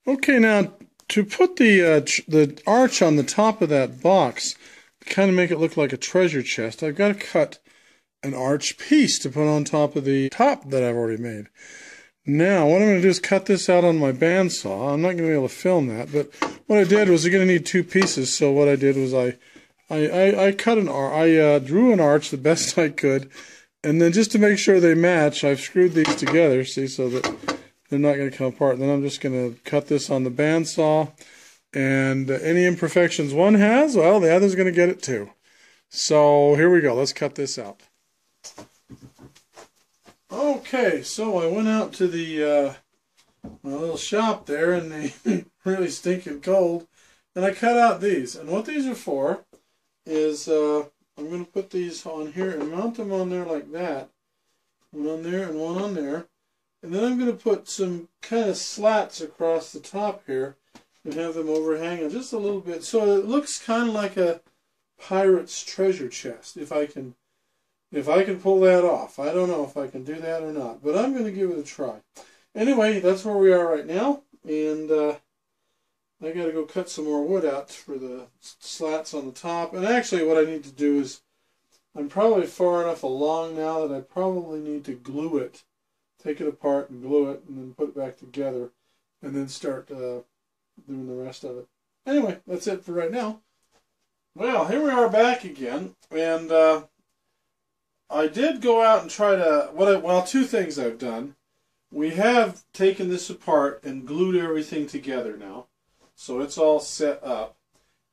Okay, now to put the arch on the top of that box, kind of make it look like a treasure chest, I've got to cut an arch piece to put on top of the top that I've already made. Now, what I'm going to do is cut this out on my bandsaw. I'm not going to be able to film that, but what I did was you're going to need two pieces. So what I did was I drew an arch the best I could, and then just to make sure they match, I've screwed these together, see, so that they're not going to come apart. Then I'm just going to cut this on the bandsaw, and any imperfections one has, well, the other's going to get it too. So here we go. Let's cut this out. Okay, so I went out to the my little shop there in the really stinking cold, and I cut out these. And what these are for is I'm going to put these on here and mount them on there like that. One on there and one on there. And then I'm going to put some kind of slats across the top here and have them overhanging just a little bit, so it looks kind of like a pirate's treasure chest, if I can pull that off. I don't know if I can do that or not, but I'm going to give it a try. Anyway, that's where we are right now, and I got to go cut some more wood out for the slats on the top. And actually what I need to do is, I'm probably far enough along now that I probably need to glue it, take it apart and glue it, and then put it back together, and then start doing the rest of it. Anyway, that's it for right now. Well, here we are back again, and I did go out and try to, two things I've done. We have taken this apart and glued everything together now, so it's all set up.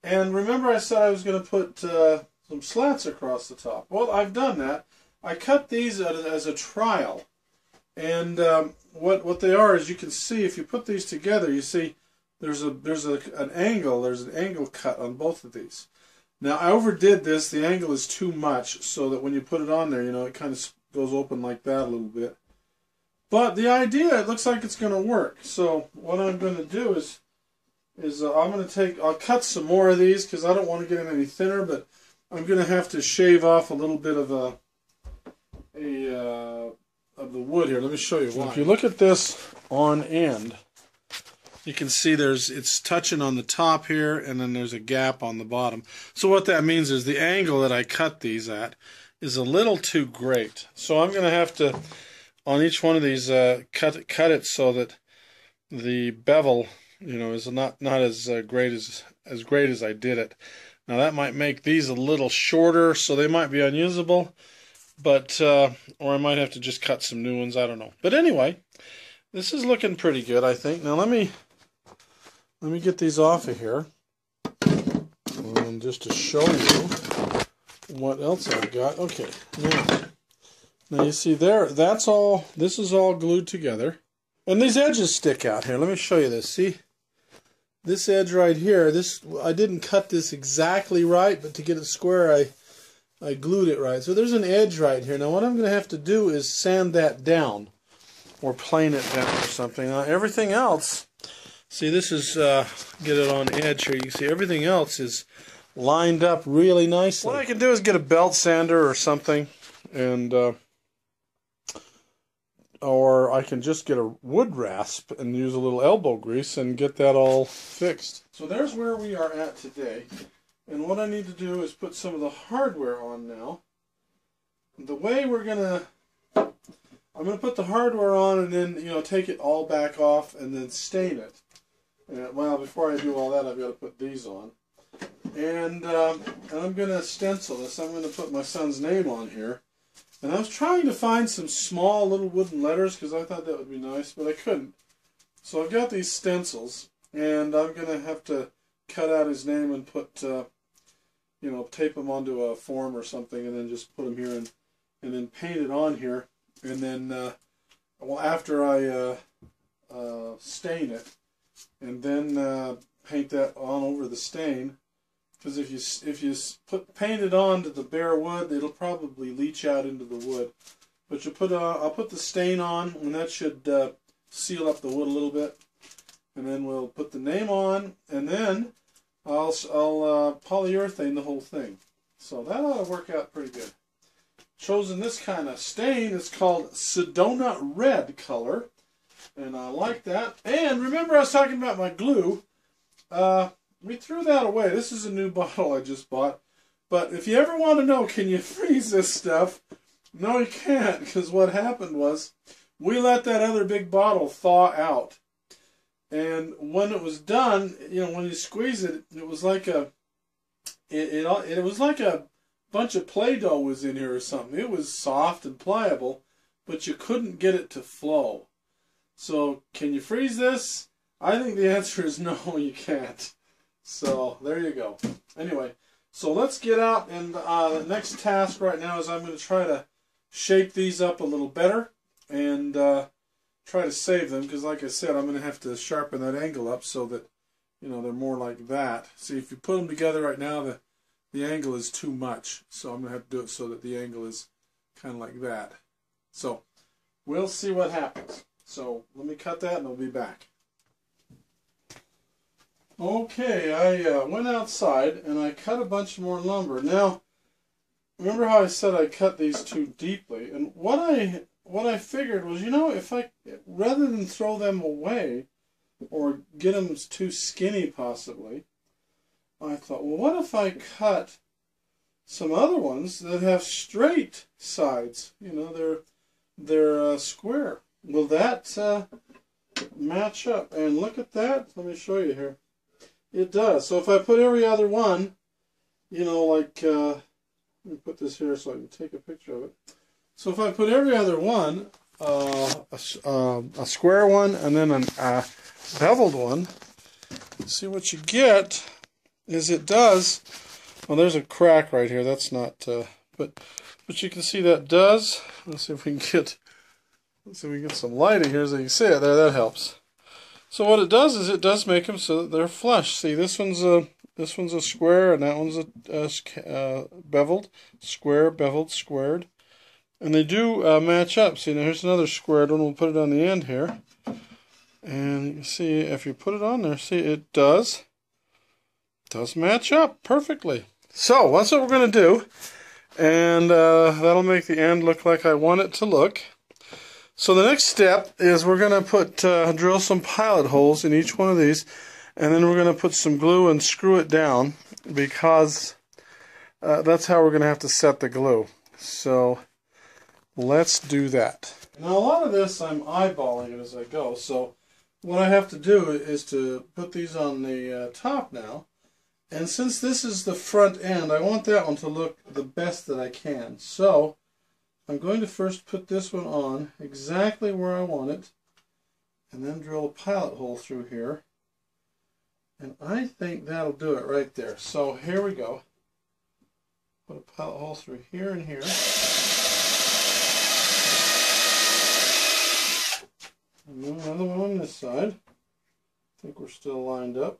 And remember I said I was going to put some slats across the top. Well, I've done that. I cut these as a trial, and what they are is, you can see if you put these together, you see there's an angle cut on both of these. Now, I overdid this. The angle is too much, so that when you put it on there, it kind of goes open like that a little bit. But the idea, it looks like it's going to work. So what I'm going to do is I'll cut some more of these, because I don't want to get them any thinner, but I'm going to have to shave off a little bit of the wood here. Let me show you why. If you look at this on end, you can see it's touching on the top here, and then there's a gap on the bottom. So what that means is the angle that I cut these at is a little too great. So I'm going to have to, on each one of these, cut it so that the bevel, is not as great as I did it. Now that might make these a little shorter, so they might be unusable, but or I might have to just cut some new ones. I don't know. But anyway, this is looking pretty good, I think. Now let me get these off of here, and just to show you what else I've got. Okay, now you see there, this is all glued together, and these edges stick out here. Let me show you this. See, this edge right here, I didn't cut this exactly right, but to get it square, I glued it right. So there's an edge right here. Now what I'm going to have to do is sand that down, or plane it down or something. Now everything else, see, this is, get it on edge here. You can see everything else is lined up really nicely. What I can do is get a belt sander or something, and or I can just get a wood rasp and use a little elbow grease and get that all fixed. So there's where we are at today. And what I need to do is put some of the hardware on now. The way I'm going to put the hardware on, and then, take it all back off and then stain it. Well, before I do all that, I've got to put these on. And I'm going to stencil this. I'm going to put my son's name on here. And I was trying to find some small little wooden letters, because I thought that would be nice, but I couldn't. So I've got these stencils, and I'm going to have to cut out his name and put, tape them onto a form or something, and then just put them here and then paint it on here. And then, after I stain it, and then paint that on over the stain, because if you paint it onto the bare wood, it'll probably leach out into the wood. But I'll put the stain on, and that should seal up the wood a little bit. And then we'll put the name on, and then I'll polyurethane the whole thing. So that ought to work out pretty good. Chosen this kind of stain. It's called Sedona Red color. And I like that. And remember I was talking about my glue. We threw that away. This is a new bottle I just bought. But if you ever want to know, can you freeze this stuff? No, you can't, because what happened was we let that other big bottle thaw out. And when it was done, you know, when you squeeze it, it was like it was like a bunch of Play-Doh was in here or something. It was soft and pliable, but you couldn't get it to flow. So, can you freeze this? I think the answer is no, you can't. So, there you go. Anyway, so let's get out, and the next task right now is I'm going to try to shape these up a little better and try to save them, because like I said, I'm going to have to sharpen that angle up so that, you know, they're more like that. See, if you put them together right now, the angle is too much. So I'm going to have to do it so that the angle is kind of like that. So we'll see what happens. So let me cut that and I'll be back. Okay, I went outside and I cut a bunch more lumber. Now, remember how I said I cut these too deeply? And what I figured was, you know, if rather than throw them away or get them too skinny possibly, I thought, well, what if I cut some other ones that have straight sides? You know, they're square. Will that match up? And look at that. Let me show you here. It does. So if I put every other one, you know, like, let me put this here so I can take a picture of it. So if I put every other one, a square one and then a beveled one, see what you get is it does, well, there's a crack right here. That's not, but you can see that does. Let's see if we can get some light in here so you can see it. There, that helps. So what it does is it does make them so that they're flush. See, this one's a square and that one's a beveled, square, beveled, squared. And they do match up. See, now here's another squared one. We'll put it on the end here. And you can see if you put it on there, see, it does match up perfectly. So that's what we're going to do. And that'll make the end look like I want it to look. So the next step is we're going to drill some pilot holes in each one of these. And then we're going to put some glue and screw it down, because that's how we're going to have to set the glue. So let's do that. Now a lot of this I'm eyeballing it as I go, so what I have to do is to put these on the top now. And since this is the front end, I want that one to look the best that I can. So I'm going to first put this one on exactly where I want it, and then drill a pilot hole through here. And I think that'll do it right there. So here we go. Put a pilot hole through here and here. And then another one on this side. I think we're still lined up.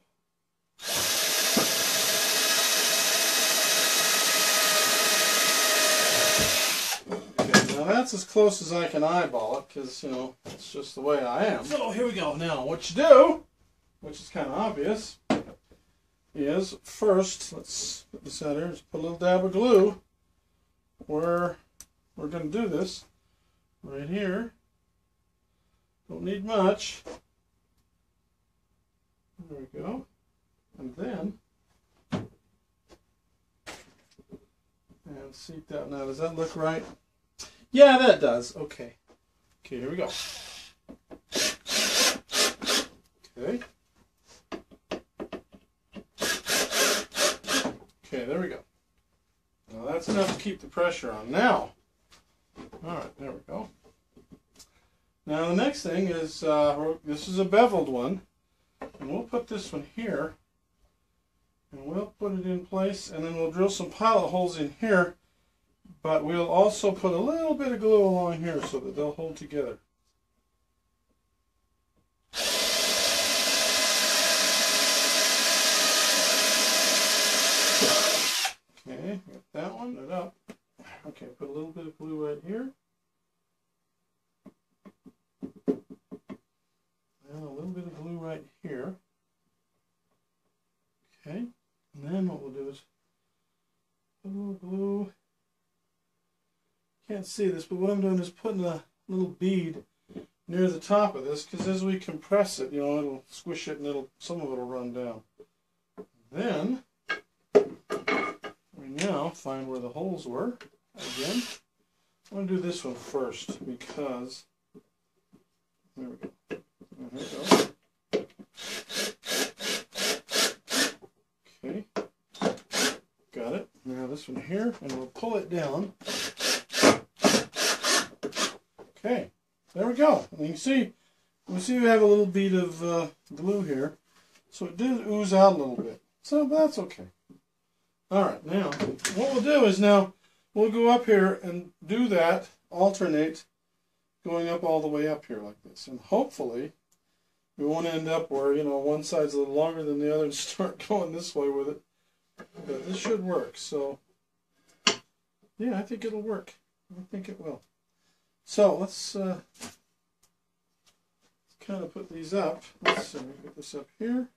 Okay, now that's as close as I can eyeball it, because, you know, it's just the way I am. So here we go. Now, what you do, which is kind of obvious, is first, let's put this out here, just put a little dab of glue where we're going to do this, right here. Don't need much. There we go. And then, and seat that. Now, does that look right? Yeah, that does. Okay. Okay, here we go. Okay. Okay, there we go. Now that's enough to keep the pressure on. Now, all right, there we go. Now the next thing is, this is a beveled one, and we'll put this one here, and we'll put it in place, and then we'll drill some pilot holes in here, but we'll also put a little bit of glue along here so that they'll hold together. Okay, got that one, put it up. Okay, put a little bit of glue right here. And a little bit of glue right here. Okay, and then what we'll do is put a little glue. Can't see this, but what I'm doing is putting a little bead near the top of this, because as we compress it, you know, it'll squish it and some of it will run down. Then we now find where the holes were. Again, I'm going to do this one first because there we go. There we go. Okay, got it. Now this one here, and we'll pull it down. Okay, there we go. And you can see we have a little bead of glue here, so it did ooze out a little bit. So that's okay. All right, now what we'll do is now we'll go up here and do that, alternate, going up all the way up here like this, and hopefully we won't end up where, you know, one side's a little longer than the other and start going this way with it. But this should work. So yeah, I think it'll work. I think it will. So let's kind of put these up. Let's see, put this up here.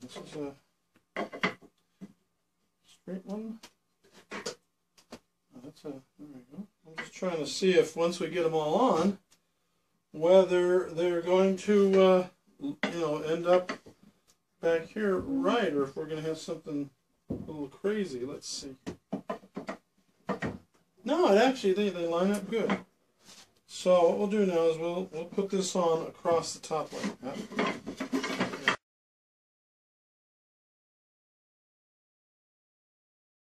This is a straight one. There we go. I'm just trying to see if once we get them all on, whether they're going to, you know, end up back here right, or if we're going to have something a little crazy. Let's see. No, it actually, they line up good. So what we'll do now is we'll put this on across the top like that.